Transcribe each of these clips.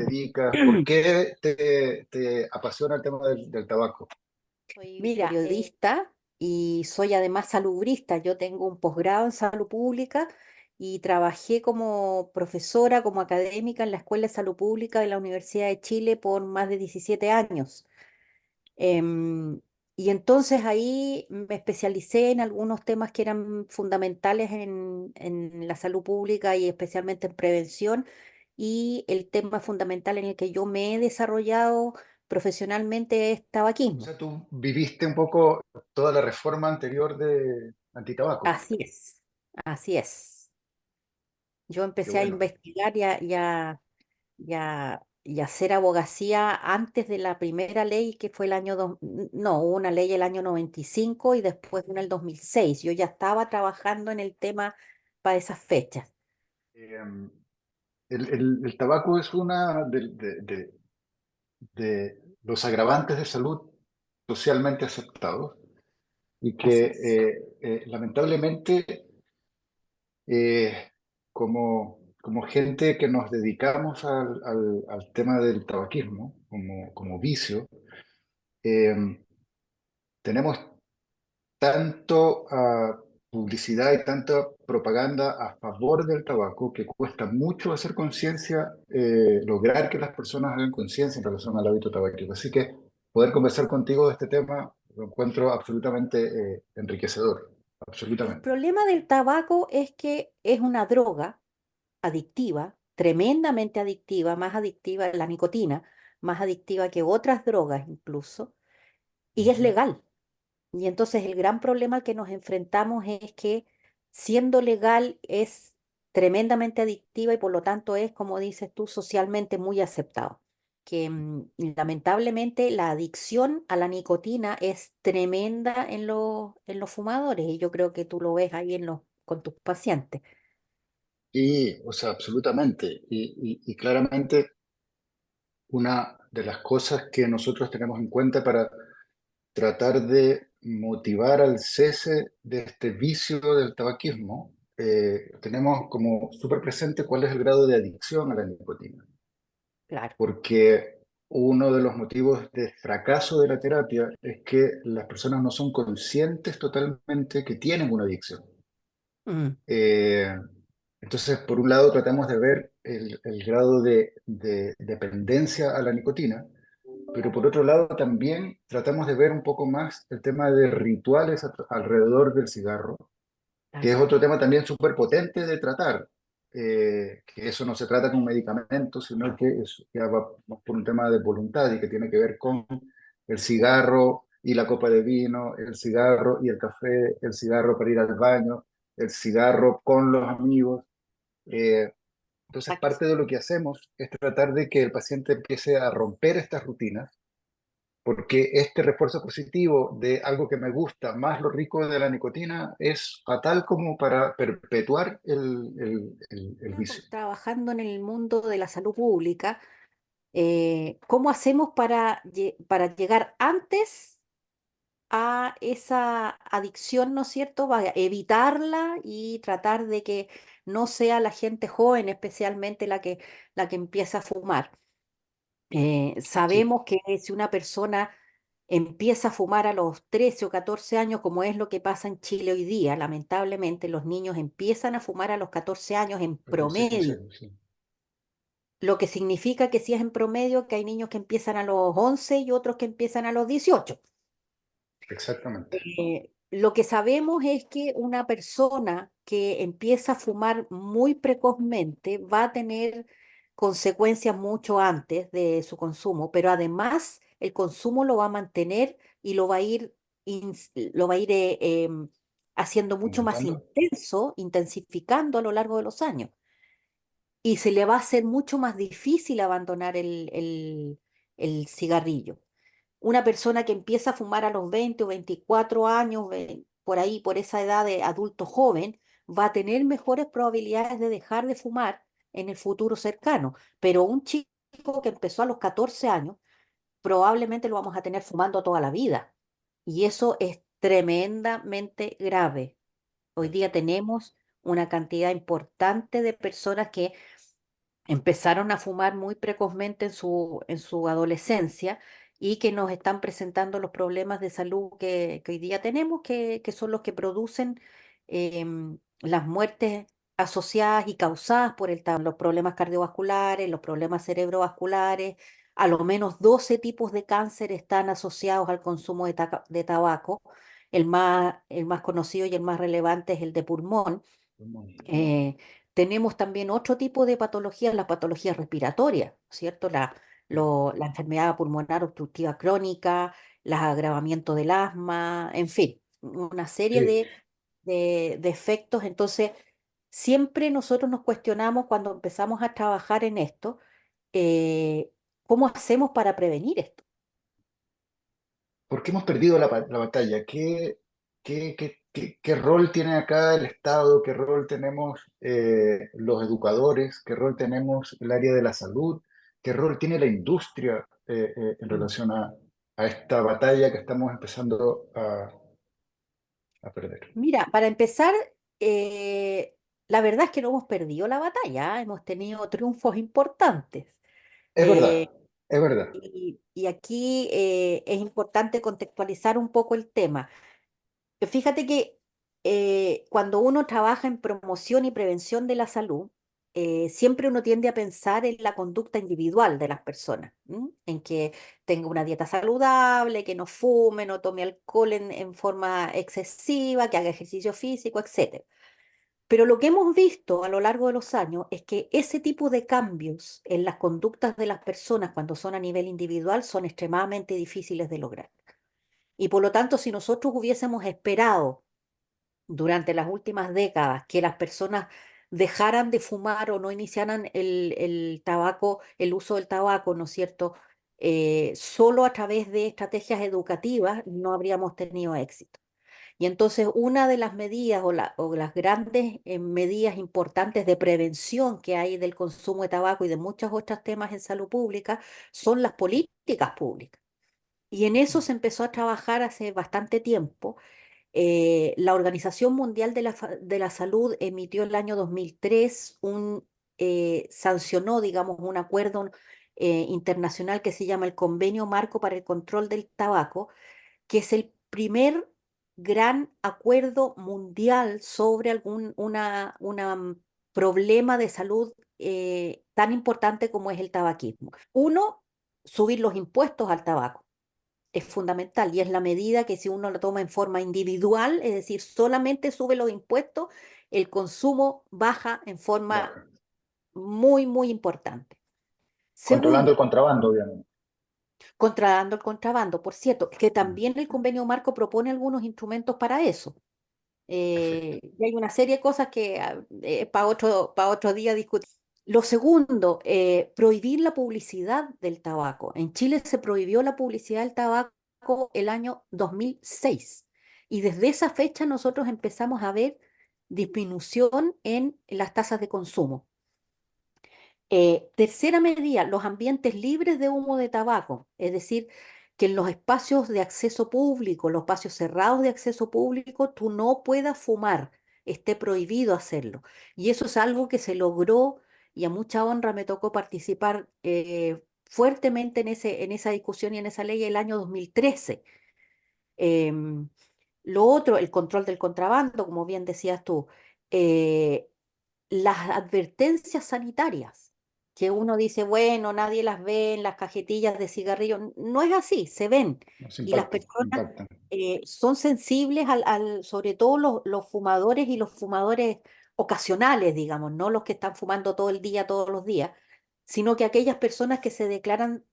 dedicas? ¿Por qué te apasiona el tema del tabaco? Soy periodista y soy además salubrista. Yo tengo un posgrado en salud pública y trabajé como profesora, como académica en la Escuela de Salud Pública de la Universidad de Chile por más de 17 años. Em, y entonces ahí me especialicé en algunos temas que eran fundamentales en la salud pública y especialmente en prevención. Y el tema fundamental en el que yo me he desarrollado profesionalmente es O tabaquismo. sea, tú viviste un poco toda la reforma anterior de antitabaco. Así es, así es. Yo Qué empecé a bueno. investigar y a hacer abogacía antes de la primera ley que fue el año no, hubo una ley el año 95 y después una el 2006. Yo ya estaba trabajando en el tema para esas fechas. Eh, el tabaco es una de los agravantes de salud socialmente aceptados y que Así es. lamentablemente como gente que nos dedicamos al tema del tabaquismo como vicio, eh, tenemos tanto publicidad y tanta propaganda a favor del tabaco que cuesta mucho hacer conciencia, lograr que las personas hagan conciencia en relación al hábito tabaquero. Así que poder conversar contigo de este tema lo encuentro absolutamente enriquecedor, El absolutamente. problema del tabaco es que es una droga adictiva, tremendamente adictiva, más adictiva la nicotina, más adictiva que otras drogas incluso, y es Ujú. legal. Y entonces el gran problema al que nos enfrentamos es que siendo legal es tremendamente adictiva y por lo tanto es, como dices tú, socialmente muy aceptado. Que lamentablemente la adicción a la nicotina es tremenda en los fumadores y yo creo que tú lo ves ahí con tus pacientes. Y, o sea, absolutamente. Y claramente una de las cosas que nosotros tenemos en cuenta para tratar de motivar al cese de este vicio del tabaquismo, tenemos como súper presente cuál es el grado de adicción a la nicotina, Claro. porque uno de los motivos de fracaso de la terapia es que las personas no son conscientes totalmente que tienen una adicción. Mm, Eh, entonces, por un lado, tratamos de ver el grado de dependencia a la nicotina, pero por otro lado también tratamos de ver un poco más el tema de rituales alrededor del cigarro, que es claro. otro tema también súper potente de tratar, que eso no se trata con un medicamento, sino que ya va más por un tema de voluntad y que tiene que ver con el cigarro y la copa de vino, el cigarro y el café, el cigarro para ir al baño, el cigarro con los amigos. Eh, entonces, Exacto. parte de lo que hacemos es tratar de que el paciente empiece a romper estas rutinas porque este refuerzo positivo de algo que me gusta, más lo rico de la nicotina, es fatal como para perpetuar el vicio. Trabajando en el mundo de la salud pública, ¿cómo hacemos para llegar antes a esa adicción, ¿no es cierto? Para evitarla y tratar de que no sea la gente joven, especialmente la que empieza a fumar. Sí, Sabemos que si una persona empieza a fumar a los 13 o 14 años, como es lo que pasa en Chile hoy día, lamentablemente los niños empiezan a fumar a los 14 años en 14, 15 promedio, años, sí, lo que significa que si es en promedio, que hay niños que empiezan a los 11 y otros que empiezan a los 18. exactamente. Lo que sabemos es que una persona que empieza a fumar muy precozmente va a tener consecuencias mucho antes de su consumo, pero además el consumo lo va a mantener y lo va a ir haciendo mucho más Aumentando. intenso, intensificando a lo largo de los años. Y se le va a hacer mucho más difícil abandonar el cigarrillo. Una persona que empieza a fumar a los 20 o 24 años, por ahí, por esa edad de adulto joven, va a tener mejores probabilidades de dejar de fumar en el futuro cercano. Pero un chico que empezó a los 14 años, probablemente lo vamos a tener fumando toda la vida. Y eso es tremendamente grave. Hoy día tenemos una cantidad importante de personas que empezaron a fumar muy precozmente en su adolescencia y que nos están presentando los problemas de salud que hoy día tenemos, que son los que producen las muertes asociadas y causadas por el tabaco, los problemas cardiovasculares, los problemas cerebrovasculares. A lo menos 12 tipos de cáncer están asociados al consumo de tabaco. El más conocido y el más relevante es el de pulmón. Eh, Tenemos también otro tipo de patologías, las patologías respiratorias, ¿cierto? La enfermedad pulmonar obstructiva crónica, los agravamientos del asma, en fin, una serie Sí. de efectos. Entonces, siempre nosotros nos cuestionamos cuando empezamos a trabajar en esto, eh, ¿cómo hacemos para prevenir esto? ¿Por qué hemos perdido la batalla? ¿Qué rol tiene acá el Estado? ¿Qué rol tenemos los educadores? ¿Qué rol tenemos el área de la salud? ¿Qué rol tiene la industria en Mm. relación a esta batalla que estamos empezando a perder? Mira, para empezar, la verdad es que no hemos perdido la batalla, ¿ah? Hemos tenido triunfos importantes. Es Eh, verdad, es verdad. y aquí es importante contextualizar un poco el tema. Fíjate que cuando uno trabaja en promoción y prevención de la salud, siempre uno tiende a pensar en la conducta individual de las personas, ¿m? En que tenga una dieta saludable, que no fume, no tome alcohol en forma excesiva, que haga ejercicio físico, etcétera. Pero lo que hemos visto a lo largo de los años es que ese tipo de cambios en las conductas de las personas cuando son a nivel individual son extremadamente difíciles de lograr. Y por lo tanto, si nosotros hubiésemos esperado durante las últimas décadas que las personas dejaran de fumar o no iniciaran el tabaco, el uso del tabaco, ¿no es cierto? Solo a través de estrategias educativas no habríamos tenido éxito. Y entonces una de las medidas o las grandes medidas importantes de prevención que hay del consumo de tabaco y de muchos otros temas en salud pública son las políticas públicas. Y en eso se empezó a trabajar hace bastante tiempo. La Organización Mundial de la Salud emitió el año 2003 sancionó, digamos, un acuerdo internacional que se llama el Convenio Marco para el Control del Tabaco, que es el primer gran acuerdo mundial sobre problema de salud tan importante como es el tabaquismo. Uno, subir los impuestos al tabaco. Es fundamental y es la medida que si uno la toma en forma individual, es decir, solamente sube los impuestos, el consumo baja en forma Baja. muy, muy importante. Controlando Segundo, el contrabando, obviamente. controlando el contrabando, por cierto, que Mm, también el convenio marco propone algunos instrumentos para eso. perfecto. Y hay una serie de cosas que para otro día discutir. Lo segundo, prohibir la publicidad del tabaco. En Chile se prohibió la publicidad del tabaco el año 2006 y desde esa fecha nosotros empezamos a ver disminución en las tasas de consumo. Tercera medida, los ambientes libres de humo de tabaco, es decir, que en los espacios de acceso público, los espacios cerrados de acceso público, tú no puedas fumar, esté prohibido hacerlo. Y eso es algo que se logró y a mucha honra me tocó participar fuertemente en esa discusión y en esa ley el año 2013. Em, lo otro, el control del contrabando, como bien decías tú. Eh, las advertencias sanitarias, que uno dice, bueno, nadie las ve en las cajetillas de cigarrillo. No es así, se ven. Nos Y las impactan, personas impactan. son sensibles sobre todo los fumadores y los fumadores ocasionales, digamos, no los que están fumando todo el día, todos los días, sino que aquellas personas que se declaran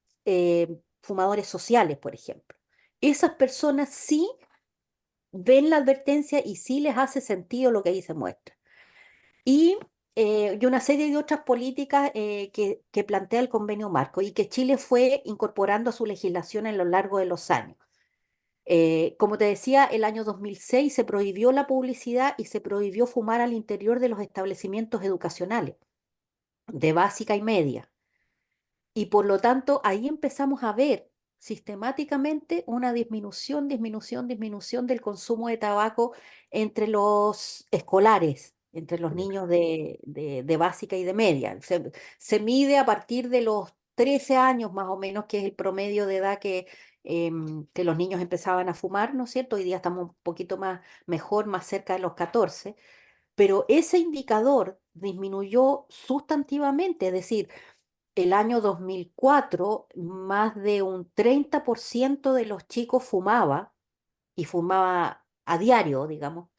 fumadores sociales, por ejemplo. Esas personas sí ven la advertencia y sí les hace sentido lo que ahí se muestra y, y una serie de otras políticas que plantea el convenio marco y que Chile fue incorporando a su legislación a lo largo de los años. Como te decía, el año 2006 se prohibió la publicidad y se prohibió fumar al interior de los establecimientos educacionales, de básica y media. Y por lo tanto, ahí empezamos a ver sistemáticamente una disminución del consumo de tabaco entre los escolares. entre los niños de básica y de media. Se mide a partir de los 13 años más o menos, que es el promedio de edad que los niños empezaban a fumar, ¿no es cierto? Hoy día estamos un poquito más mejor, más cerca de los 14, pero ese indicador disminuyó sustantivamente, es decir, el año 2004 más de un 30% de los chicos fumaba y fumaba a diario, digamos,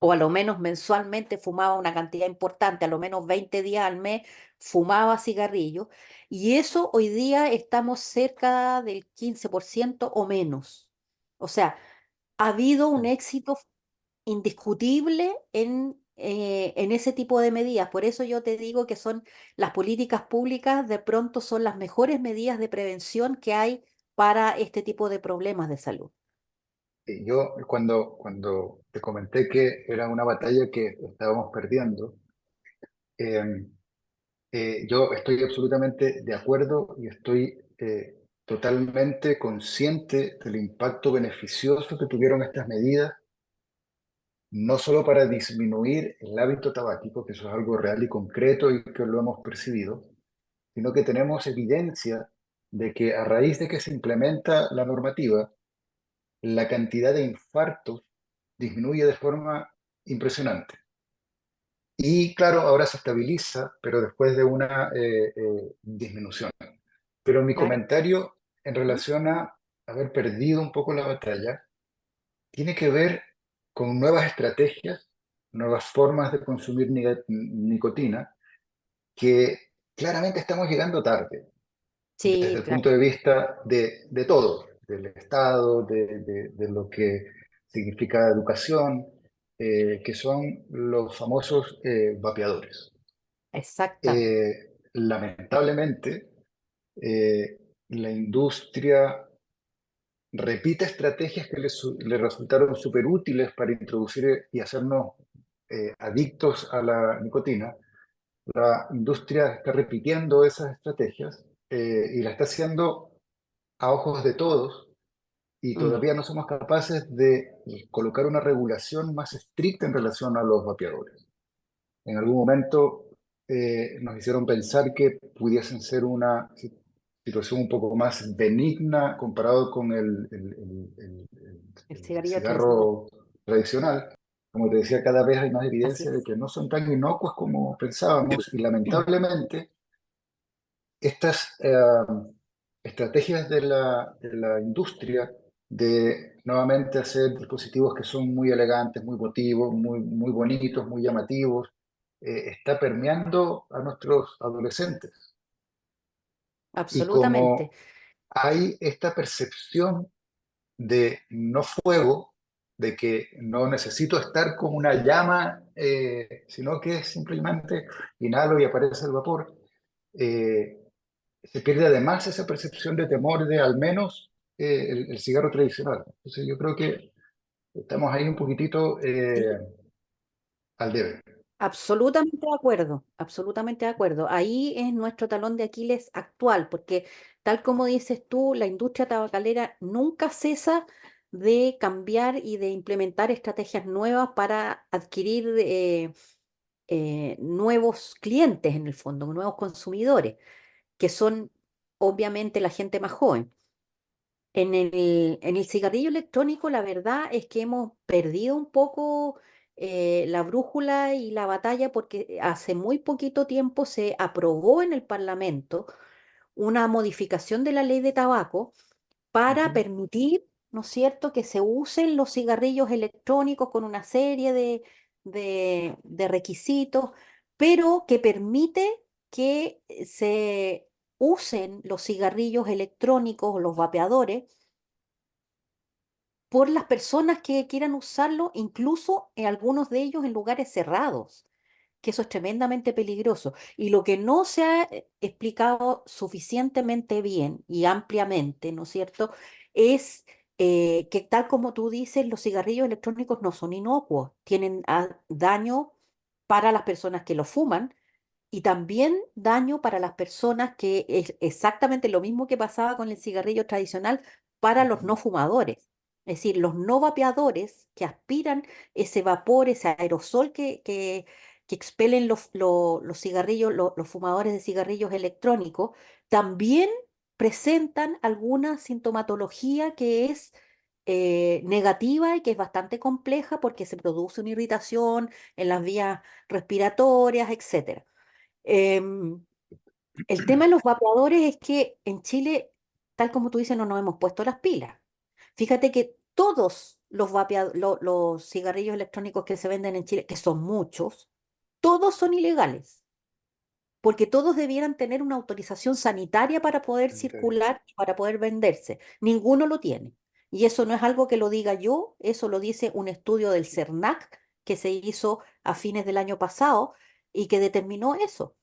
o a lo menos mensualmente fumaba una cantidad importante, a lo menos 20 días al mes fumaba cigarrillos, y eso hoy día estamos cerca del 15% o menos. O sea, ha habido un éxito indiscutible en ese tipo de medidas. Por eso yo te digo que son las políticas públicas, de pronto son las mejores medidas de prevención que hay para este tipo de problemas de salud. Yo cuando te comenté que era una batalla que estábamos perdiendo, eh, yo estoy absolutamente de acuerdo y estoy totalmente consciente del impacto beneficioso que tuvieron estas medidas, no solo para disminuir el hábito tabáquico, que eso es algo real y concreto y que lo hemos percibido, sino que tenemos evidencia de que a raíz de que se implementa la normativa, la cantidad de infartos disminuye de forma impresionante. Y claro, ahora se estabiliza, pero después de una disminución. Pero mi Claro. comentario en ¿Mm? relación a haber perdido un poco la batalla tiene que ver con nuevas estrategias, nuevas formas de consumir nicotina, que claramente estamos llegando tarde desde Sí, el punto claro, de vista de todo, del Estado, de lo que significa educación, que son los famosos vapeadores. exactamente. Lamentablemente, la industria repite estrategias que le resultaron súper útiles para introducir y hacernos adictos a la nicotina. La industria está repitiendo esas estrategias y la está haciendo a ojos de todos y Mm, todavía no somos capaces de colocar una regulación más estricta en relación a los vapeadores. En algún momento nos hicieron pensar que pudiesen ser una situación un poco más benigna comparado con el el cigarrillo tradicional. cigarro tradicional. Como te decía, cada vez hay más Así evidencia de es. que no son tan inocuos como pensábamos y lamentablemente estas estrategias de la industria de nuevamente hacer dispositivos que son muy elegantes, muy votivos, muy bonitos, muy llamativos, está permeando a nuestros adolescentes. Y Absolutamente. como hay esta percepción de no fuego, de que no necesito estar como una llama, sino que simplemente inhalo y aparece el vapor, eh, se pierde además esa percepción de temor de al menos el cigarro tradicional. Entonces yo creo que estamos ahí un poquitito Sí, al debe. absolutamente de acuerdo, absolutamente de acuerdo. Ahí es nuestro talón de Aquiles actual, porque tal como dices tú, la industria tabacalera nunca cesa de cambiar y de implementar estrategias nuevas para adquirir nuevos clientes en el fondo, nuevos consumidores, que son obviamente la gente más joven. En el cigarrillo electrónico, la verdad es que hemos perdido un poco la brújula y la batalla porque hace muy poquito tiempo se aprobó en el Parlamento una modificación de la ley de tabaco para Ujú, permitir, ¿no es cierto?, que se usen los cigarrillos electrónicos con una serie de requisitos, pero que permite que se usen los cigarrillos electrónicos o los vapeadores por las personas que quieran usarlo, incluso en algunos de ellos en lugares cerrados, que eso es tremendamente peligroso. Y lo que no se ha explicado suficientemente bien y ampliamente, ¿no es cierto?, es que tal como tú dices, los cigarrillos electrónicos no son inocuos, tienen daño para las personas que lo fuman y también daño para las personas que es exactamente lo mismo que pasaba con el cigarrillo tradicional para los ujú. no fumadores. Es decir, los no vapeadores que aspiran ese vapor, ese aerosol que expelen los cigarrillos, los fumadores de cigarrillos electrónicos, también presentan alguna sintomatología que es negativa y que es bastante compleja porque se produce una irritación en las vías respiratorias, etcétera. Em, el tema de los vapeadores es que en Chile, tal como tú dices, no nos hemos puesto las pilas. Fíjate que todos los cigarrillos electrónicos que se venden en Chile, que son muchos, todos son ilegales, porque todos debieran tener una autorización sanitaria para poder Sanitario. circular y para poder venderse. Ninguno lo tiene. Y eso no es algo que lo diga yo, eso lo dice un estudio del CERNAC que se hizo a fines del año pasado y que determinó eso.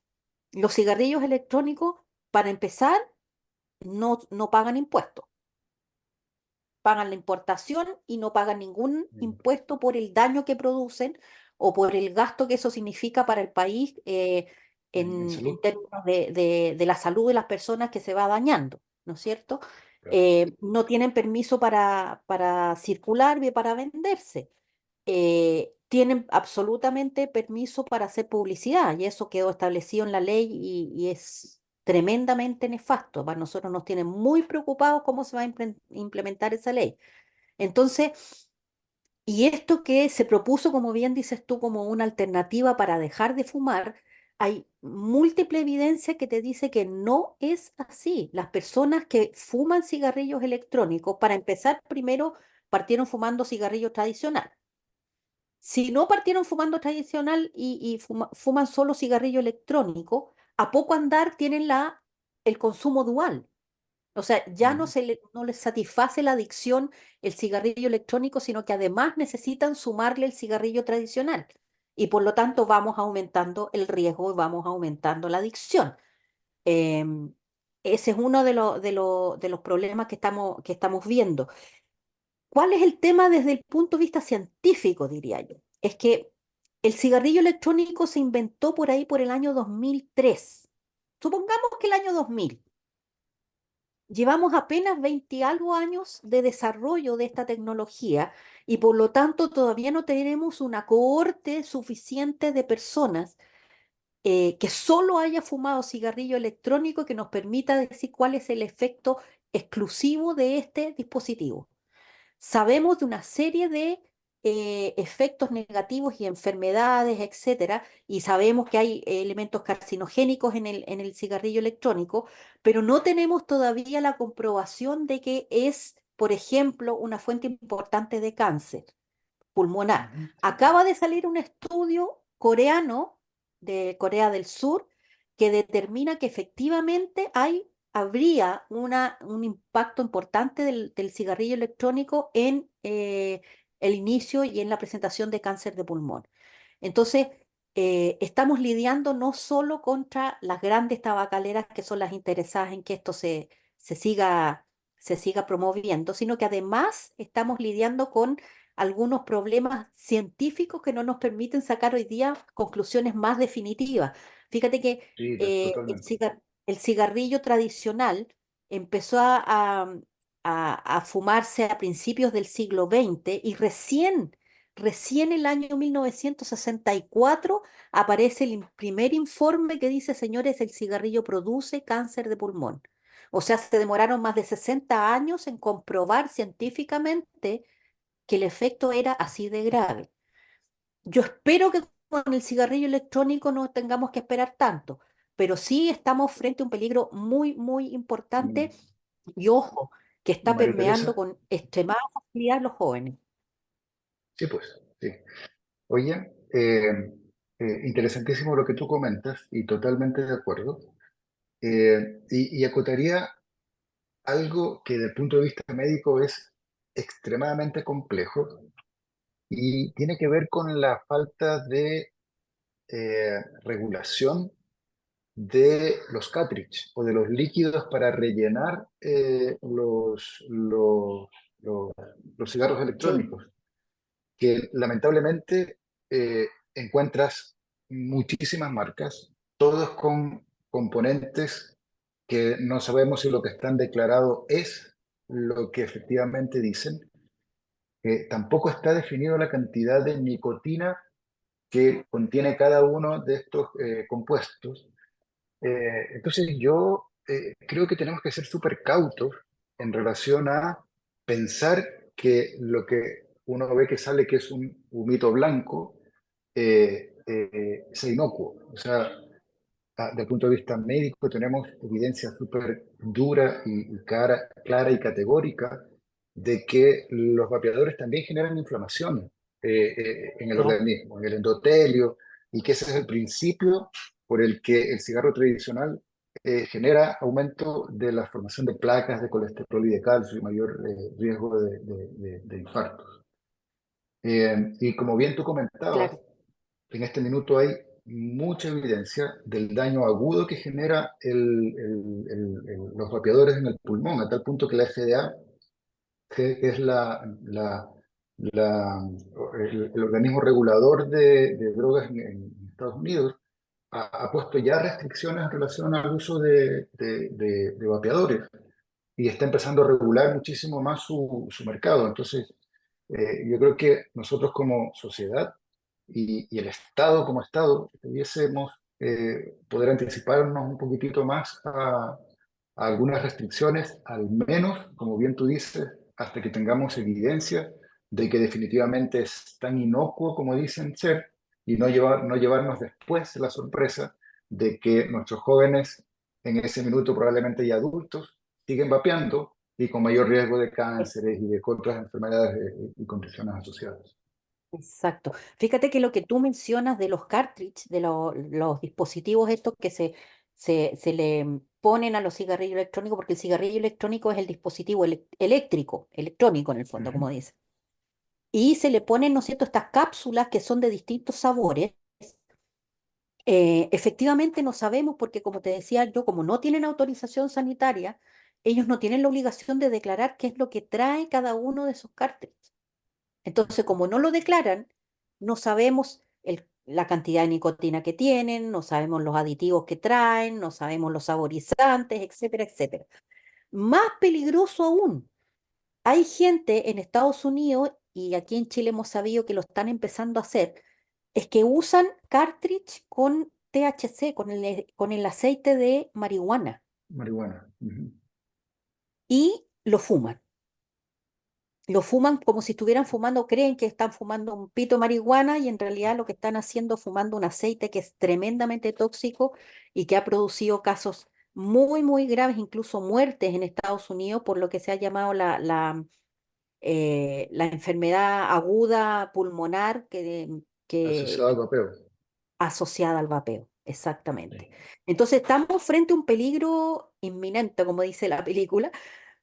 Los cigarrillos electrónicos, para empezar, no pagan impuestos. Pagan la importación y no pagan ningún Mm. impuesto por el daño que producen o por el gasto que eso significa para el país En en salud, términos de la salud de las personas que se va dañando, ¿no es cierto? claro. No tienen permiso para circular ni para venderse. Tienen absolutamente permiso para hacer publicidad y eso quedó establecido en la ley y es tremendamente nefasto. Para nosotros nos tiene muy preocupados cómo se va a implementar esa ley. Entonces, y esto que se propuso, como bien dices tú, como una alternativa para dejar de fumar, hay múltiple evidencia que te dice que no es así. Las personas que fuman cigarrillos electrónicos, para empezar, primero partieron fumando cigarrillos tradicionales. Si no partieron fumando tradicional y fuman solo cigarrillo electrónico, a poco andar tienen el consumo dual. O sea, ya Mm. no les satisface la adicción el cigarrillo electrónico, sino que además necesitan sumarle el cigarrillo tradicional. Y por lo tanto vamos aumentando el riesgo y vamos aumentando la adicción. Em, Ese es uno de los problemas que estamos viendo. ¿Cuál es el tema desde el punto de vista científico, diría yo? Es que el cigarrillo electrónico se inventó por ahí por el año 2003. Supongamos que el año 2000. Llevamos apenas 20 y algo años de desarrollo de esta tecnología y por lo tanto todavía no tenemos una cohorte suficiente de personas que solo haya fumado cigarrillo electrónico que nos permita decir cuál es el efecto exclusivo de este dispositivo. Sabemos de una serie de efectos negativos y enfermedades, etcétera, y sabemos que hay elementos carcinogénicos en el cigarrillo electrónico, pero no tenemos todavía la comprobación de que es, por ejemplo, una fuente importante de cáncer pulmonar. Ujú. Acaba de salir un estudio coreano de Corea del Sur que determina que efectivamente habría un impacto importante del cigarrillo electrónico en el inicio y en la presentación de cáncer de pulmón. Entonces, estamos lidiando no solo contra las grandes tabacaleras que son las interesadas en que esto se siga, se siga promoviendo, sino que además estamos lidiando con algunos problemas científicos que no nos permiten sacar hoy día conclusiones más definitivas. Fíjate que Sí, totalmente. el cigarrillo tradicional empezó a fumarse a principios del siglo XX y recién el año 1964 aparece el primer informe que dice, señores, el cigarrillo produce cáncer de pulmón. O sea, se demoraron más de 60 años en comprobar científicamente que el efecto era así de grave. Yo espero que con el cigarrillo electrónico no tengamos que esperar tanto, pero sí estamos frente a un peligro muy Mm. importante y ojo, que está María permeando Teresa, con extremada facilidad a los jóvenes. sí, pues, sí. Oye, interesantísimo lo que tú comentas y totalmente de acuerdo. Y acotaría algo que desde el punto de vista médico es extremadamente complejo y tiene que ver con la falta de regulación de los cartridge o de los líquidos para rellenar los, los cigarros Sí, electrónicos, que lamentablemente encuentras muchísimas marcas, todos con componentes que no sabemos si lo que están declarado es lo que efectivamente dicen. tampoco está definido la cantidad de nicotina que contiene cada uno de estos compuestos. Entonces yo creo que tenemos que ser súper cautos en relación a pensar que lo que uno ve que sale que es un humito blanco es inocuo. O sea, desde el punto de vista médico tenemos evidencia súper dura y clara y categórica de que los vapeadores también generan inflamación en el Claro. organismo, en el endotelio, y que ese es el principio por el que el cigarro tradicional genera aumento de la formación de placas de colesterol y de calcio y mayor riesgo de infartos. Y como bien tú comentabas, Claro. en este minuto hay mucha evidencia del daño agudo que genera los vapeadores en el pulmón, a tal punto que la FDA, que es la- el organismo regulador de drogas en Estados Unidos, ha puesto ya restricciones en relación al uso de vapeadores y está empezando a regular muchísimo más su mercado. Entonces, yo creo que nosotros como sociedad y el Estado como Estado debiésemos poder anticiparnos un poquitito más a algunas restricciones, al menos, como bien tú dices, hasta que tengamos evidencia de que definitivamente es tan inocuo como dicen ser y no llevarnos después la sorpresa de que nuestros jóvenes en ese minuto, probablemente ya adultos, siguen vapeando y con mayor riesgo de cánceres y de otras enfermedades y condiciones asociadas. Exacto. Fíjate que lo que tú mencionas de los cartridge, de los dispositivos estos que se le ponen a los cigarrillos electrónicos, porque el cigarrillo electrónico es el dispositivo eléctrico, electrónico en el fondo, Ujú. como dice. Y se le ponen, ¿no es cierto?, estas cápsulas que son de distintos sabores. Efectivamente no sabemos porque, como te decía yo, como no tienen autorización sanitaria, ellos no tienen la obligación de declarar qué es lo que trae cada uno de esos cartridges. Entonces, como no lo declaran, no sabemos la cantidad de nicotina que tienen, no sabemos los aditivos que traen, no sabemos los saborizantes, etcétera, etcétera. Más peligroso aún, hay gente en Estados Unidos y aquí en Chile hemos sabido que lo están empezando a hacer, es que usan cartridge con THC, con el aceite de marihuana Marihuana. Ujú. y lo fuman. Lo fuman como si estuvieran fumando, creen que están fumando un pito de marihuana y en realidad lo que están haciendo es fumando un aceite que es tremendamente tóxico y que ha producido casos muy, muy graves, incluso muertes en Estados Unidos por lo que se ha llamado la enfermedad aguda pulmonar Asociado al vapeo. asociada al vapeo. Exactamente. Sí. Entonces estamos frente a un peligro inminente, como dice la película,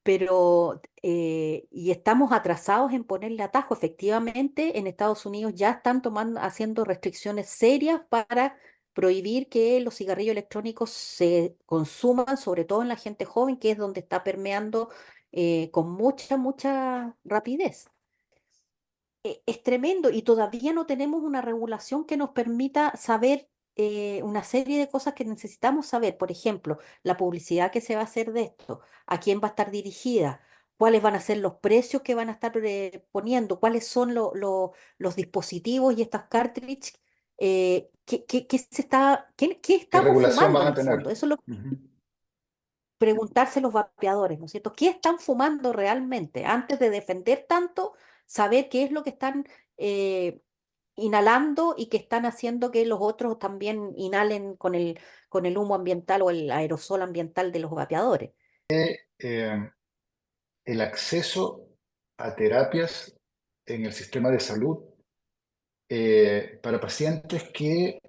pero y estamos atrasados en ponerle atajo. Efectivamente, en Estados Unidos ya están haciendo restricciones serias para prohibir que los cigarrillos electrónicos se consuman, sobre todo en la gente joven, que es donde está permeando con mucha, mucha rapidez. Es tremendo y todavía no tenemos una regulación que nos permita saber una serie de cosas que necesitamos saber. Por ejemplo, la publicidad que se va a hacer de esto, a quién va a estar dirigida, cuáles van a ser los precios que van a estar poniendo, cuáles son los dispositivos y estas cartridges, qué ¿Qué estamos regulación fumando van en a el fondo. tener? Eso es lo que Ujú. preguntarse los vapeadores, ¿no es cierto? ¿Qué están fumando realmente? Antes de defender tanto, saber qué es lo que están eh, inhalando y que están haciendo que los otros también inhalen con el humo ambiental o el aerosol ambiental de los vapeadores. Eh, el acceso a terapias en el sistema de salud para pacientes que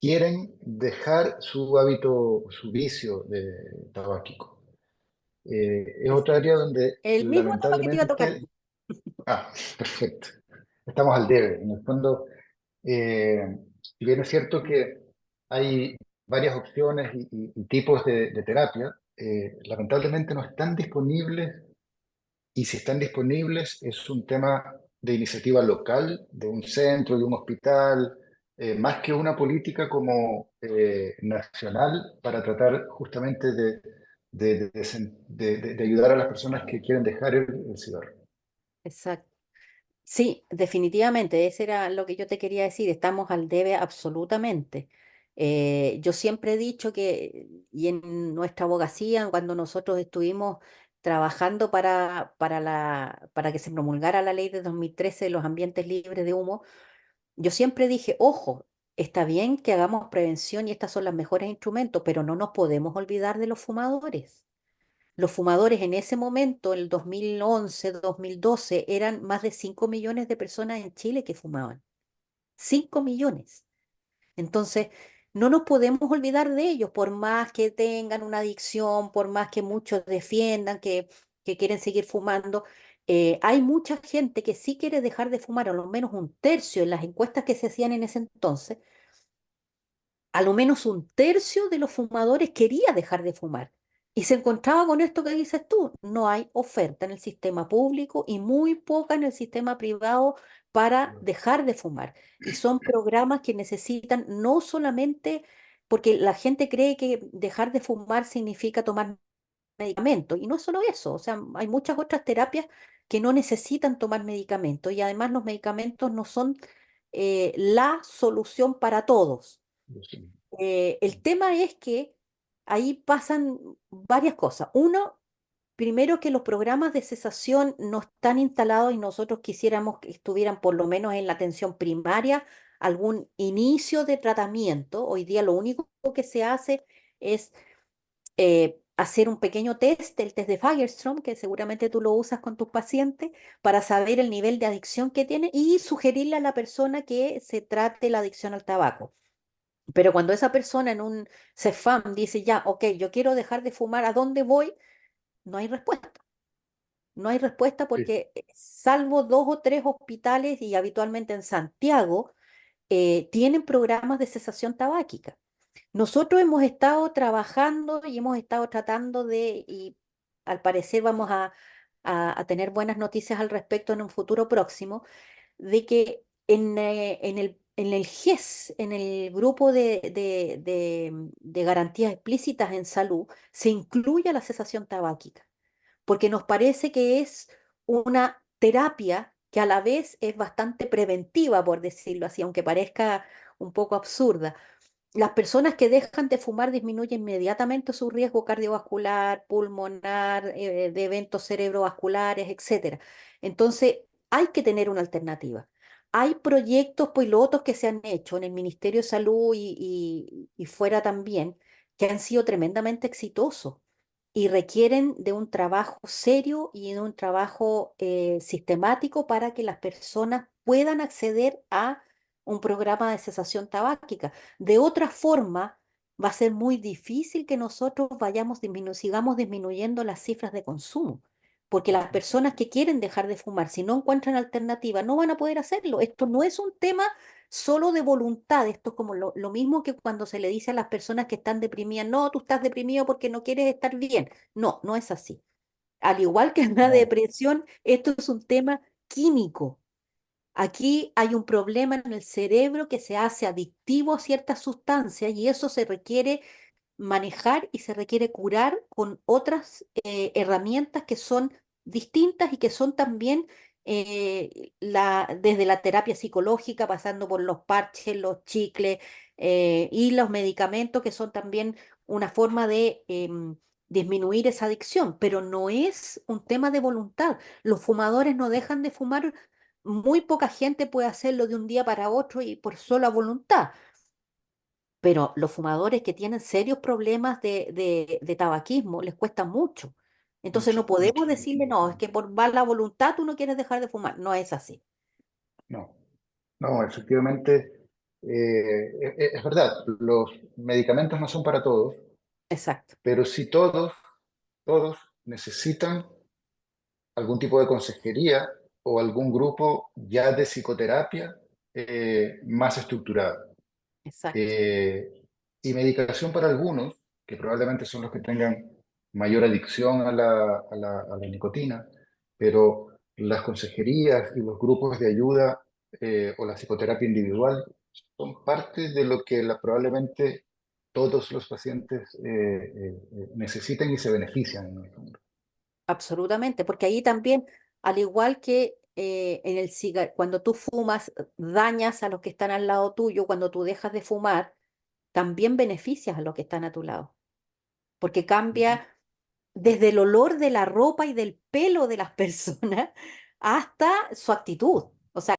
quieren dejar su hábito, su vicio de tabáquico. Es otra área Exacto. donde El mismo tema que te iba a tocar. lamentablemente... Ah, perfecto. Estamos al debe. En el fondo, si bien es cierto que hay varias opciones y tipos de terapia, lamentablemente no están disponibles y si están disponibles es un tema de iniciativa local, de un centro, de un hospital, más que una política como nacional para tratar justamente de ayudar a las personas que quieren dejar el cigarro. Exacto. Sí, definitivamente, ese era lo que yo te quería decir, estamos al debe absolutamente. Yo siempre he dicho que, y en nuestra abogacía, cuando nosotros estuvimos trabajando para que se promulgara la ley de 2013 de los ambientes libres de humo, yo siempre dije, ojo, está bien que hagamos prevención y estos son los mejores instrumentos, pero no nos podemos olvidar de los fumadores. Los fumadores en ese momento, en el 2011, 2012, eran más de 5 millones de personas en Chile que fumaban. 5 millones. Entonces, no nos podemos olvidar de ellos, por más que tengan una adicción, por más que muchos defiendan que quieren seguir fumando. Hay mucha gente que sí quiere dejar de fumar, a lo menos un tercio en las encuestas que se hacían en ese entonces, a lo menos un tercio de los fumadores quería dejar de fumar. Y se encontraba con esto que dices tú, no hay oferta en el sistema público y muy poca en el sistema privado para dejar de fumar. Y son programas que necesitan no solamente, porque la gente cree que dejar de fumar significa tomar medicamentos, y no es solo eso, o sea, hay muchas otras terapias que no necesitan tomar medicamentos y además los medicamentos no son la solución para todos. El tema es que ahí pasan varias cosas. Uno, primero que los programas de cesación no están instalados y nosotros quisiéramos que estuvieran por lo menos en la atención primaria algún inicio de tratamiento. Hoy día lo único que se hace es hacer un pequeño test, el test de Fagerstrom, que seguramente tú lo usas con tus pacientes, para saber el nivel de adicción que tiene y sugerirle a la persona que se trate la adicción al tabaco. Pero cuando esa persona en un CEFAM dice, ya, ok, yo quiero dejar de fumar, ¿a dónde voy? No hay respuesta. No hay respuesta Sí, porque salvo dos o tres hospitales y habitualmente en Santiago, tienen programas de cesación tabáquica. Nosotros hemos estado trabajando y hemos estado tratando y al parecer vamos a tener buenas noticias al respecto en un futuro próximo, de que en el GES, en el grupo de garantías explícitas en salud, se incluya la cesación tabáquica, porque nos parece que es una terapia que a la vez es bastante preventiva, por decirlo así, aunque parezca un poco absurda. Las personas que dejan de fumar disminuyen inmediatamente su riesgo cardiovascular, pulmonar, de eventos cerebrovasculares, etcétera. Entonces, hay que tener una alternativa. Hay proyectos pilotos que se han hecho en el Ministerio de Salud y fuera también, que han sido tremendamente exitosos y requieren de un trabajo serio y de un trabajo sistemático para que las personas puedan acceder a un programa de cesación tabáquica. De otra forma, va a ser muy difícil que nosotros sigamos disminuyendo las cifras de consumo, porque las personas que quieren dejar de fumar, si no encuentran alternativa, no van a poder hacerlo. Esto no es un tema solo de voluntad, esto es como lo mismo que cuando se le dice a las personas que están deprimidas, no, tú estás deprimido porque no quieres estar bien. No, no es así. Al igual que en la no, depresión, esto es un tema químico. Aquí hay un problema en el cerebro que se hace adictivo a ciertas sustancias y eso se requiere manejar y se requiere curar con otras herramientas que son distintas y que son también desde la terapia psicológica, pasando por los parches, los chicles y los medicamentos, que son también una forma de disminuir esa adicción, pero no es un tema de voluntad. Los fumadores no dejan de fumar, muy poca gente puede hacerlo de un día para otro y por sola voluntad, pero los fumadores que tienen serios problemas de tabaquismo les cuesta mucho. Entonces mucho, no podemos mucho. decirle, no, es que por mala voluntad tú no quieres dejar de fumar. No es así. No, no, efectivamente, es verdad, los medicamentos no son para todos, Exacto, pero sí todos necesitan algún tipo de consejería o algún grupo ya de psicoterapia más estructurado. exacto. Eh, y medicación para algunos, que probablemente son los que tengan mayor adicción a la nicotina, pero las consejerías y los grupos de ayuda o la psicoterapia individual son parte de lo que probablemente todos los pacientes necesitan y se benefician en el fondo. Absolutamente, porque ahí también, al igual que cuando tú fumas, dañas a los que están al lado tuyo, cuando tú dejas de fumar, también beneficias a los que están a tu lado, porque Ujú. cambia desde el olor de la ropa y del pelo de las personas hasta su actitud. O sea,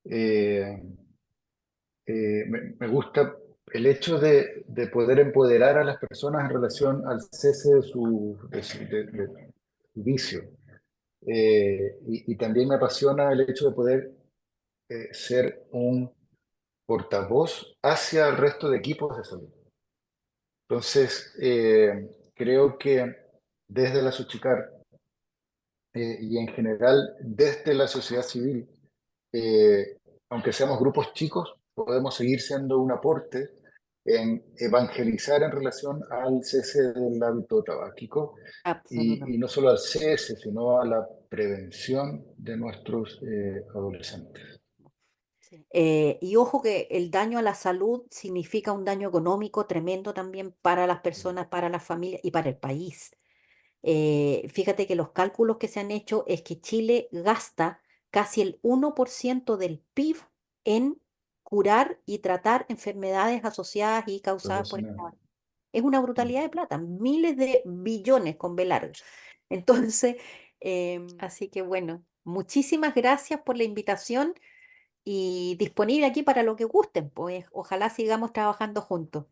Eh, me gusta el hecho de poder empoderar a las personas en relación al cese de su vicio. Y también me apasiona el hecho de poder ser un portavoz hacia el resto de equipos de salud. Entonces, creo que desde la Suchicar y en general desde la sociedad civil, eh, aunque seamos grupos chicos, podemos seguir siendo un aporte en evangelizar en relación al cese del hábito tabáquico y absolutamente. no solo al cese, sino a la prevención de nuestros adolescentes. Sí. Y ojo que el daño a la salud significa un daño económico tremendo también para las personas, para las familias y para el país. Fíjate que los cálculos que se han hecho es que Chile gasta casi el 1% del PIB en curar y tratar enfermedades asociadas y causadas por el Relacionado. tabaco. Es una brutalidad de plata, miles de billones con B larga. Entonces, así que bueno, muchísimas gracias por la invitación y disponible aquí para lo que gusten, pues ojalá sigamos trabajando juntos.